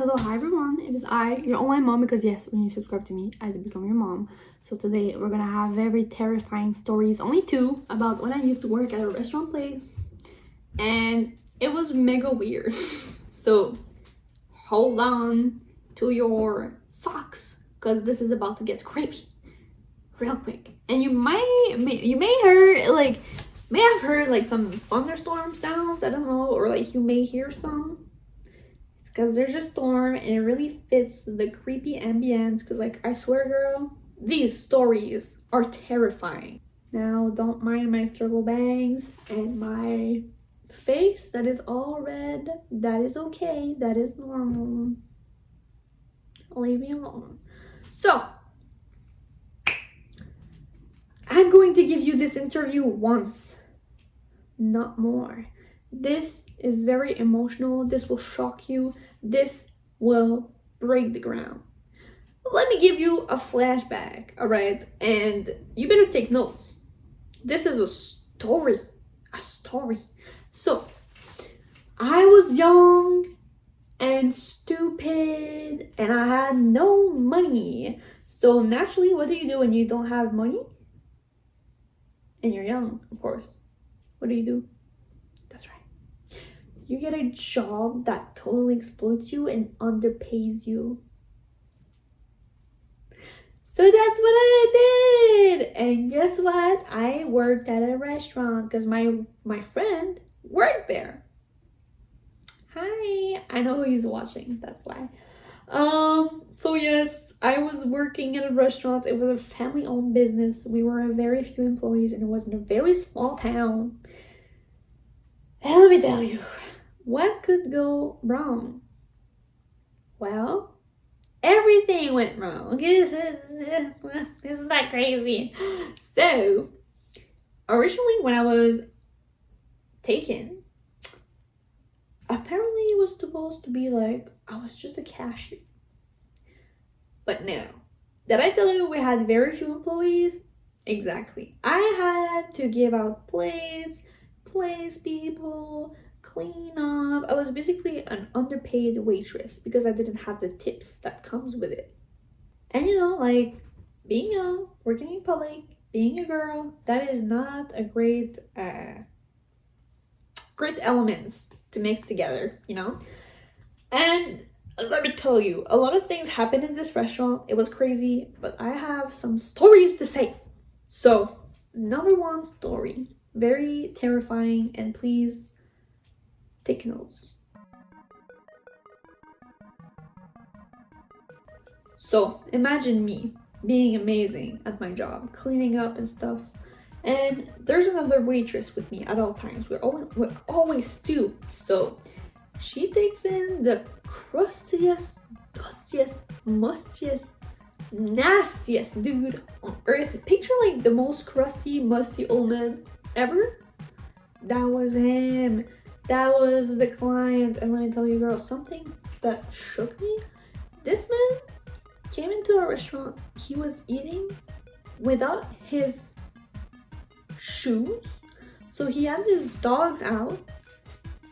Hello, hi everyone, it is I, your online mom, because yes, when you subscribe to me, I become your mom. So today we're gonna have very terrifying stories, only two, about when I used to work at a restaurant place. And it was mega weird. So hold on to your socks, because this is about to get creepy real quick. And you may have heard like some thunderstorm sounds, I don't know, or like you may hear some. Because there's a storm and it really fits the creepy ambience, because like I swear girl, these stories are terrifying. Now don't mind my struggle bangs and my face that is all red. That is okay, that is normal. Leave me alone. So I'm going to give you this interview once, not more. This is very emotional. This will shock you. This will break the ground. Let me give you a flashback, all right? And you better take notes. This is a story. A story. So, I was young and stupid and I had no money. So, naturally, what do you do when you don't have money? And you're young, of course. What do? That's right. You get a job that totally exploits you and underpays you. So that's what I did. And guess what? I worked at a restaurant because my friend worked there. Hi. I know he's watching. That's why. So yes, I was working at a restaurant. It was a family-owned business. We were a very few employees and it was in a very small town. And let me tell you, what could go wrong? Well, everything went wrong. Isn't that crazy? So, originally when I was taken, apparently it was supposed to be like, I was just a cashier. But no. Did I tell you we had very few employees? Exactly. I had to give out plates, place people, clean up. I was basically an underpaid waitress because I didn't have the tips that comes with it. And you know, like being young, working in public, being a girl, that is not a great elements to mix together, you know? And let me tell you, a lot of things happened in this restaurant. It was crazy, but I have some stories to say. So, number one story, very terrifying, and please take notes. So, imagine me being amazing at my job, cleaning up and stuff. And there's another waitress with me at all times. We're always two. So, she takes in the crustiest, dustiest, mustiest, nastiest dude on earth. Picture like the most crusty, musty old man ever. That was him. That was the client. And let me tell you, girl, something that shook me. This man came into a restaurant. He was eating without his shoes. So he had his dogs out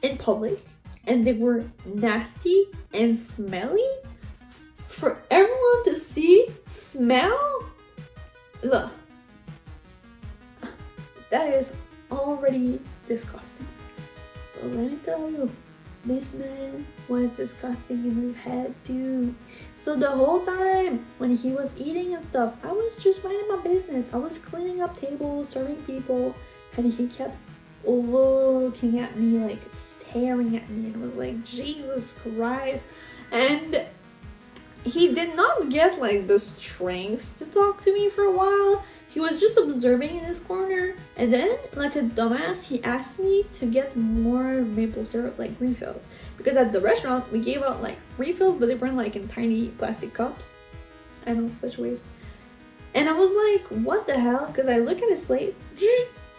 in public. And they were nasty and smelly for everyone to see, smell. Look, that is already disgusting. But let me tell you, this man was disgusting in his head too. So the whole time when he was eating and stuff, I was just minding my business. I was cleaning up tables, serving people, and he kept looking at me, like staring at me, and was like, Jesus Christ. And he did not get like the strength to talk to me for a while. He was just observing in his corner, and then like a dumbass, he asked me to get more maple syrup, like refills, because at the restaurant we gave out like refills, but they weren't like in tiny plastic cups. I know, such waste. And I was like, what the hell? Because I look at his plate,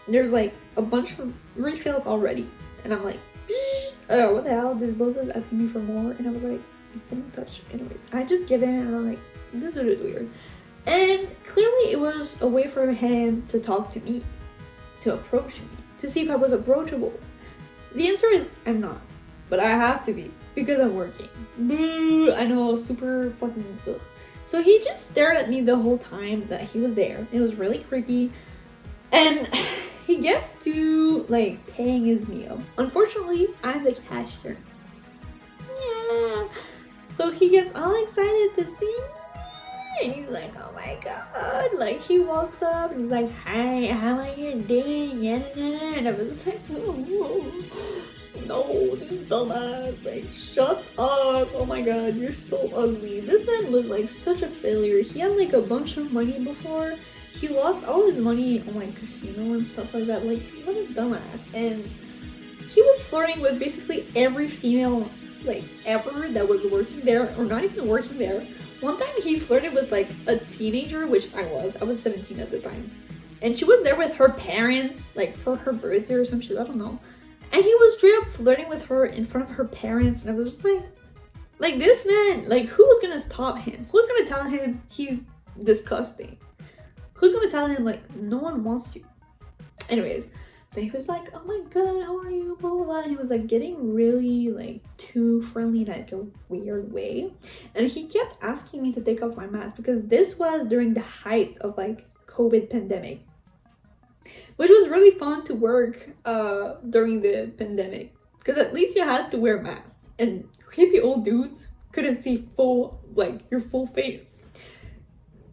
there's like a bunch of refills already, and I'm like, oh, what the hell? This boss is asking me for more. And I was like, you didn't touch. Anyways, I just give in, and I'm like, this dude is weird. And clearly it was a way for him to talk to me, to approach me, to see if I was approachable. The answer is I'm not, but I have to be, because I'm working. Boo! I know, super fucking ugh. So he just stared at me the whole time that he was there. It was really creepy. And he gets to like paying his meal. Unfortunately, I'm the cashier. Yeah. So he gets all excited to see me. And he's like, oh my god. Like he walks up and he's like, hi, how are you doing? And I was like, no, this dumbass, like shut up. Oh my god, you're so ugly. This man was like such a failure. He had like a bunch of money before. He lost all of his money on like casino and stuff like that. Like, what a dumbass. And he was flirting with basically every female like ever that was working there or not even working there. One time he flirted with like a teenager, which I was 17 at the time, and she was there with her parents like for her birthday or some shit, I don't know. And he was straight up flirting with her in front of her parents, and I was just like this man, like who's gonna stop him? Who's gonna tell him he's disgusting? Who's gonna tell him like no one wants you? Anyways, so he was like, oh my god, how are you, blah blah blah. And he was like getting really like too friendly in like a weird way, and he kept asking me to take off my mask because this was during the height of like COVID pandemic, which was really fun to work during the pandemic because at least you had to wear masks and creepy old dudes couldn't see your full face.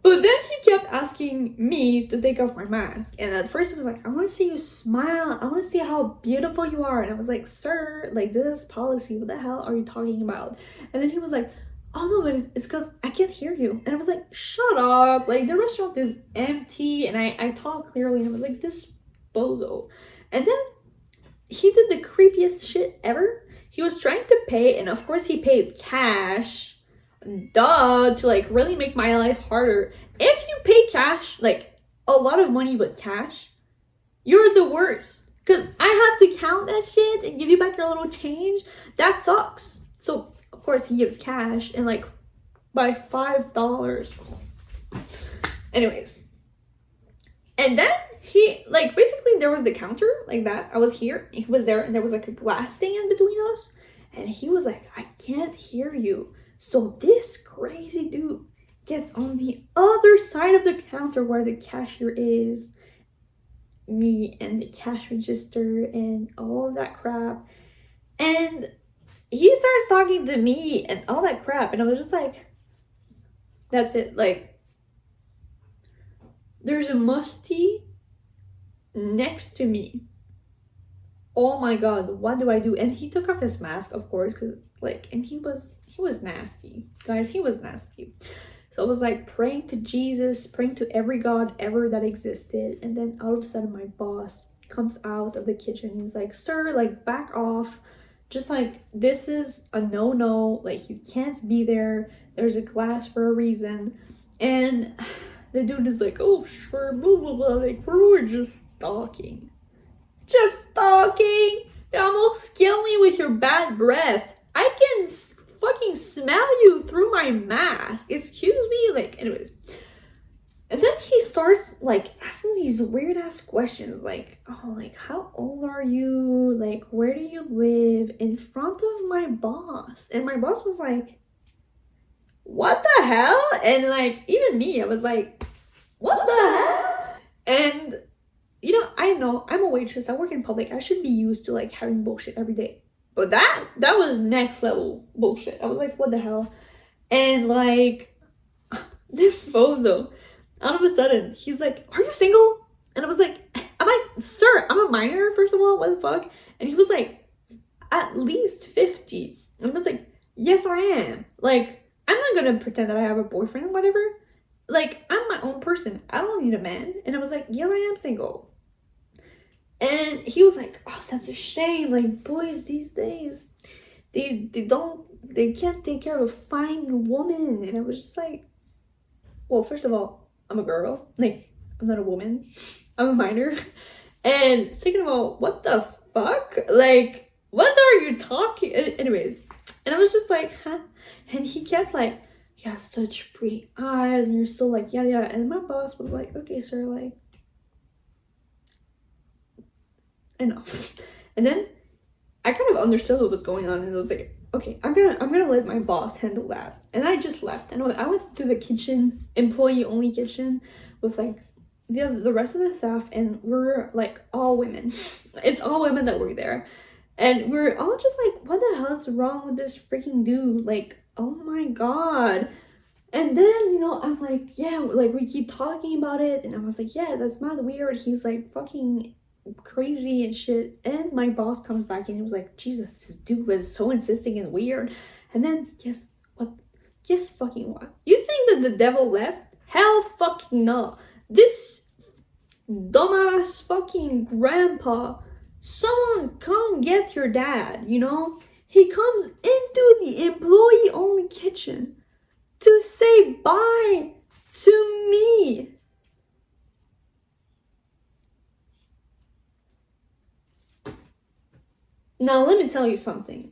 But then he kept asking me to take off my mask, and at first he was like, I want to see you smile, I want to see how beautiful you are. And I was like, sir, like this is policy, what the hell are you talking about? And then he was like, oh no, but it's because I can't hear you. And I was like, shut up, like the restaurant is empty. And I talk clearly, and I was like, this bozo. And then he did the creepiest shit ever. He was trying to pay, and of course he paid cash, duh, to like really make my life harder. If you pay cash, like a lot of money with cash, you're the worst, because I have to count that shit and give you back your little change. That sucks. So of course he gives cash, and like by $5. Anyways, and then he like basically there was the counter like that. I was here, he was there, and there was like a glass thing in between us, and he was like, I can't hear you. So this crazy dude gets on the other side of the counter where the cashier is, me and the cash register and all of that crap, and he starts talking to me and all that crap. And I was just like, that's it. Like, there's a musty next to me. Oh my god, what do I do? And he took off his mask, of course, because like, and he was nasty, guys. He was nasty. So I was like praying to Jesus, praying to every god ever that existed. And then all of a sudden my boss comes out of the kitchen. He's like, sir, like back off, just like this is a no, like you can't be there, there's a glass for a reason. And the dude is like, oh sure, blah blah blah, like we're just talking. You almost kill me with your bad breath. I can fucking smell you through my mask. Excuse me? Like, anyways. And then he starts like asking these weird ass questions, like, oh, like how old are you? Like, where do you live? In front of my boss. And my boss was like, what the hell? And like, even me, I was like, what the hell? And you know I'm a waitress, I work in public, I should be used to like having bullshit every day. But that was next level bullshit. I was like, what the hell? And like, this bozo, all of a sudden, he's like, are you single? And I was like, sir, I'm a minor, first of all, what the fuck? And he was like, at least 50. And I was like, yes, I am. Like, I'm not gonna pretend that I have a boyfriend or whatever. Like, I'm my own person. I don't need a man. And I was like, yeah, I am single. And he was like, oh, that's a shame. Like, boys these days, they can't take care of a fine woman. And I was just like, well, first of all, I'm a girl. Like, I'm not a woman. I'm a minor. And second of all, what the fuck? Like, what are you talking? Anyways, and I was just like, huh? And he kept like, you have such pretty eyes, and you're so like, yeah. And my boss was like, okay, sir, like, enough. And then I kind of understood what was going on, and I was like, okay, I'm gonna let my boss handle that. And I just left. And I went to the kitchen, employee only kitchen, with like the rest of the staff, and we're like all women. It's all women that work there. And we're all just like, what the hell is wrong with this freaking dude? Like, oh my god. And then, I'm like, yeah, like we keep talking about it. And I was like, yeah, that's mad weird. He's like fucking crazy and shit. And my boss comes back and he was like, Jesus, this dude was so insisting and weird. And then guess what? Guess fucking what? You think that the devil left? Hell fucking no. This dumbass fucking grandpa, someone come get your dad, He comes into the employee only kitchen to say bye to me. Now, let me tell you something.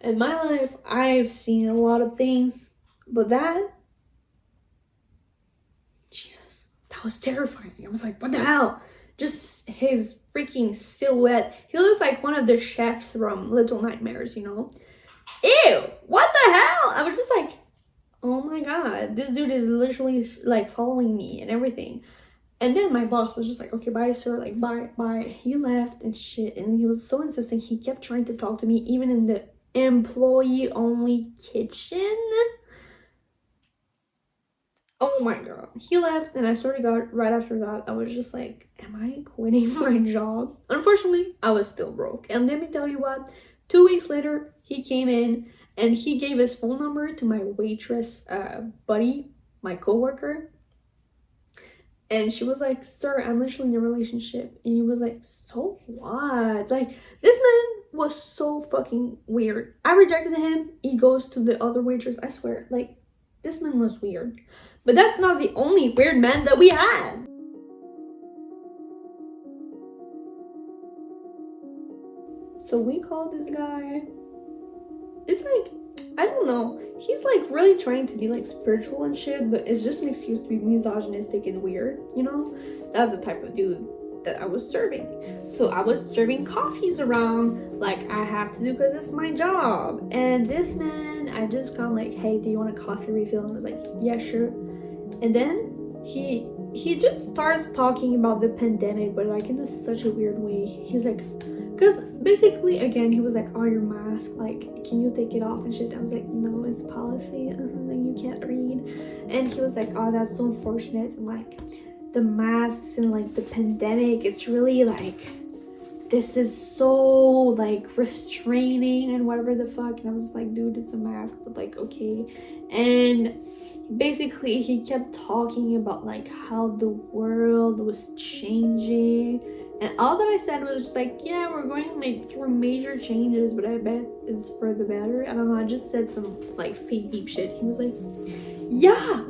In my life, I've seen a lot of things, but Jesus, that was terrifying. I was like, what the hell? Just his freaking silhouette. He looks like one of the chefs from Little Nightmares, Ew, what the hell? I was just like, oh my god, this dude is literally like following me and everything. And then my boss was just like, okay, bye, sir, like, bye. He left and shit, and he was so insistent. He kept trying to talk to me, even in the employee-only kitchen. Oh my god. He left, and I sort of got, right after that, I was just like, am I quitting my job? Unfortunately, I was still broke. And let me tell you what, 2 weeks later, he came in, and he gave his phone number to my waitress buddy, my coworker. And she was like, sir, I'm literally in a relationship. And he was like, so what? Like, this man was so fucking weird. I rejected him. He goes to the other waitress. I swear, like, this man was weird. But that's not the only weird man that we had. So we called this guy. It's like, I don't know. He's like really trying to be like spiritual and shit, but it's just an excuse to be misogynistic and weird, That's the type of dude that I was serving. So I was serving coffees around like I have to do because it's my job. And this man, I just got like, hey, do you want a coffee refill? And I was like, yeah, sure. And then he just starts talking about the pandemic, but like in such a weird way. He's like, because basically, again, he was like, oh, your mask, like, can you take it off and shit? I was like, no, it's policy, you can't read. And he was like, oh, that's so unfortunate. And like, the masks and like the pandemic, it's really like, this is so like restraining and whatever the fuck. And I was like, dude, it's a mask, but like, okay. And basically, he kept talking about like how the world was changing. And all that I said was just like, yeah, we're going like through major changes, but I bet it's for the better. I don't know, I just said some like fake deep shit. He was like, yeah,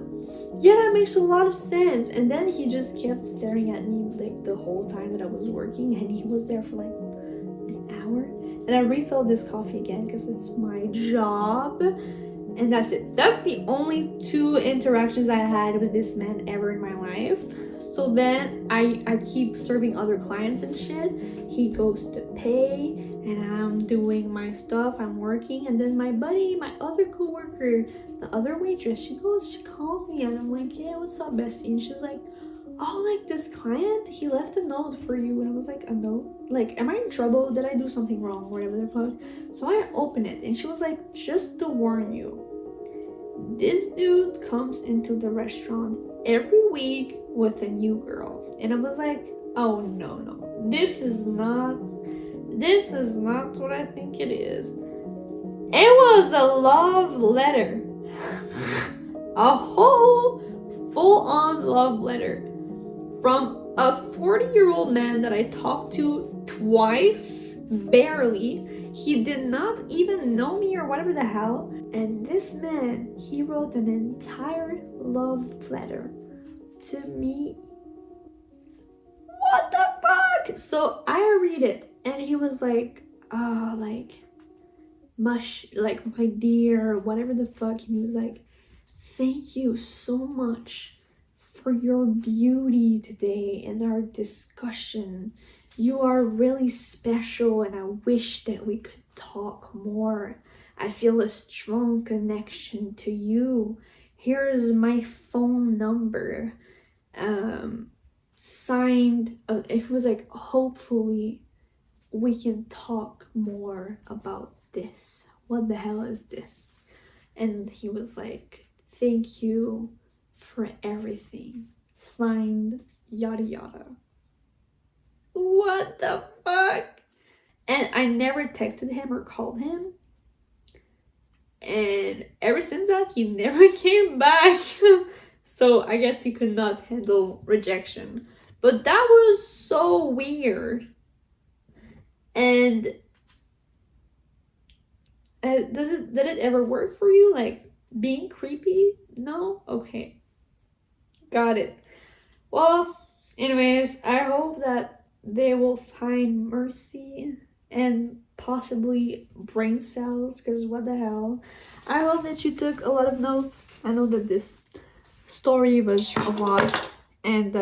that makes a lot of sense. And then he just kept staring at me like the whole time that I was working, and he was there for like an hour. And I refilled this coffee again because it's my job. And that's it. That's the only 2 interactions I had with this man ever in my life. So then I keep serving other clients and shit. He goes to pay, and I'm doing my stuff. I'm working, and then my buddy, my other coworker, the other waitress, she calls me, and I'm like, yeah, what's up, bestie? And she's like, oh, like this client, he left a note for you. And I was like, a note? Like, am I in trouble? Did I do something wrong? Whatever the fuck. So I open it, and she was like, just to warn you, this dude comes into the restaurant every week with a new girl. And I was like, oh no, this is not what I think it is. It was a love letter. A whole full-on love letter from a 40-year-old man that I talked to twice, barely. He did not even know me or whatever the hell. And this man, he wrote an entire love letter to me. What the fuck? So I read it, and he was like, oh, like, mush, like, my dear, whatever the fuck. And he was like, thank you so much for your beauty today and our discussion. You are really special, and I wish that we could talk more. I feel a strong connection to you. Here's my phone number. Signed, it was like, hopefully we can talk more about this. What the hell is this? And he was like, thank you for everything. Signed, yada yada. What the fuck? And I never texted him or called him. And ever since that, he never came back. So I guess he could not handle rejection. But that was so weird. And did it ever work for you? Like, being creepy? No? Okay. Got it. Well, anyways, I hope that they will find mercy and possibly brain cells, because what the hell. I hope that you took a lot of notes. I know that this story was a lot, and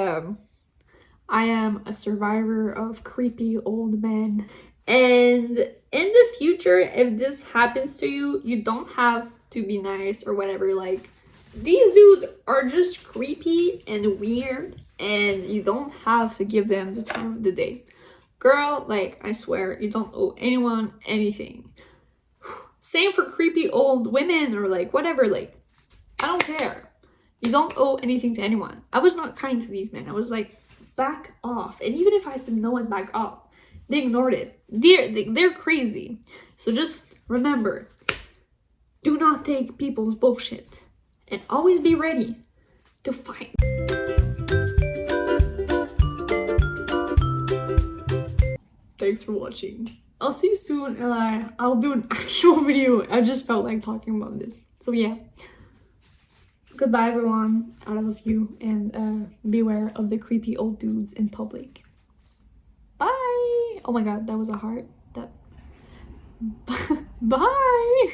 I am a survivor of creepy old men. And in the future, if this happens to you, you don't have to be nice or whatever. Like, these dudes are just creepy and weird, and you don't have to give them the time of the day. Girl, like, I swear, you don't owe anyone anything. Same for creepy old women or like whatever. Like, I don't care. You don't owe anything to anyone. I was not kind to these men. I was like, back off. And even if I said no and back off, they ignored it. They're crazy. So just remember, do not take people's bullshit, and always be ready to fight. Thanks for watching. I'll see you soon, and I'll do an actual video. I just felt like talking about this. So yeah. Goodbye, everyone. I love you, and beware of the creepy old dudes in public. Bye. Oh my god, that was a heart. Bye.